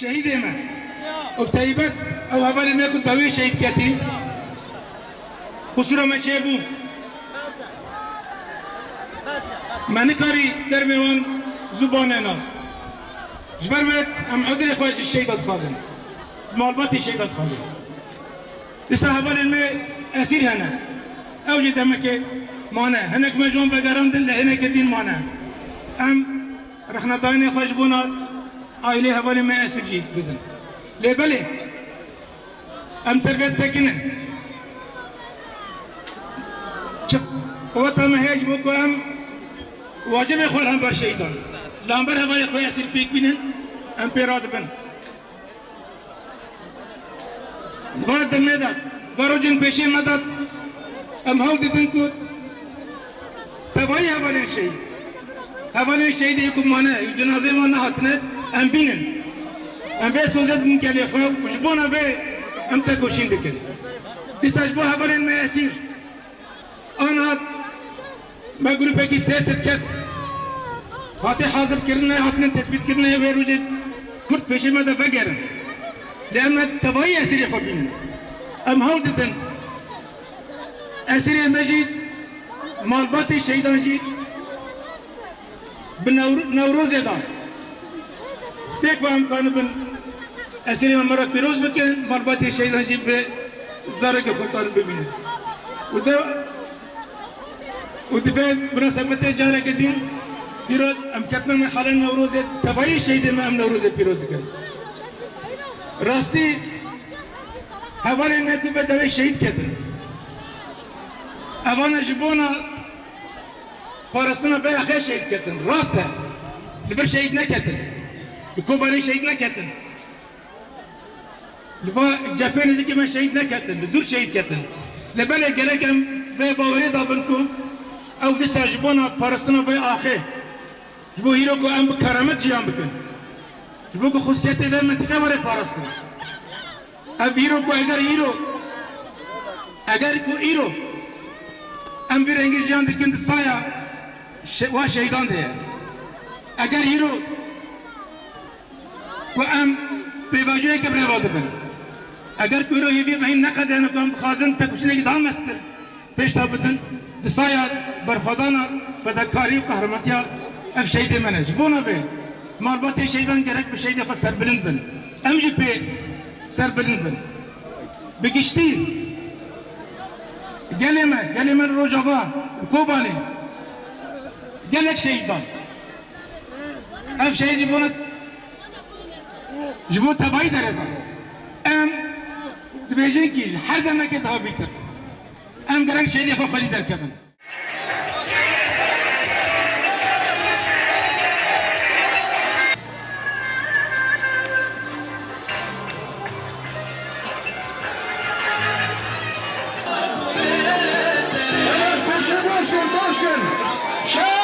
شهيد ما وتايبت او هبل ما كنت هوي شهيد كتي خسروا ما شابو ما نكاري ترميوان زباننا جبرت ام عذر خواج الشهيد خازن مالباتي شهيد خازن لسه هبل ما اسير هنا اوجد امك مانا هناك مجون بقران دل هناك دين مانا ام رخنا دايني خوش بونا عائله هبل ما اسير جيد بدن ليه بلي ام سربت ساكنه قوتها ما هيج بوكو ام واجب يخول هم برشيدان لامبر هبل خوي اسير بيك بينن ام بيراد بن بعد المدد بروجن بيشي مدد ام هاو دينكو تبعي هبل الشيء هبل الشيء دي يكون معنا جنازه معنا هاتنت ام بينن ام بس وزد من كلي خو وجبونا به ام تكوشين بكن بيسجبوا هبل ما يسير انا ما جروب كي سياسه كاس هاتي حاضر كرنا هاتنا تثبيت كرنا ويروجد كرت بيشي مدى فقر لان تبعي يسير يخو بينن ام هاو دين اسير مجيد مالباتي شهيدان جيد بنوروز دان بيك فهم كانوا بن اسير مرة بيروز بكن مالباتي شهيدان جيد بزارق خلطان ببين ودفع مناسبة جارة كدين بيروز ام كتنا من حالا نوروز تبعي شهيد ما ام نوروز بيروز كذا راستي هوالي انكو بدوي شهيد كذا اوانا جبونا فارستنا بيا خير شهيد كتن راسته لبر شهيد نكتن بكوباني شهيد نكتن لبا جابين زكي ما شهيد نكتن لدور شهيد كتن لبلا جلكم بيا باوري دابنكم او لسه جبونا فارستنا بيا اخي جبو هيروكو ام بكرامت جيان بكن جبوكو خصيتي ذا من تكبر فارستنا ام هيروكو اگر كو هيرو ام bir İngilizce'nin dikindi saya ve şeydan diye. Eğer hero ve em privajoya ke privadı ben. Eğer hero hivi mehin ne kadar ne kam khazın tekuşine gidam mestir. Peş tabıdın disaya barfadana fedakari kahramatya ev şeyde menaj. Bu ne be? Marbatı şeydan gerek bir şeyde ser bilin ben. Emci pe ser bilin ben. Bekişti. geleme rojava kobani gelek şeytan ev şey jibona jibo tabai dereda em dibejin ki her zaman ki daha bitir em gerek şey diye khali derkeben Başkan, başkan.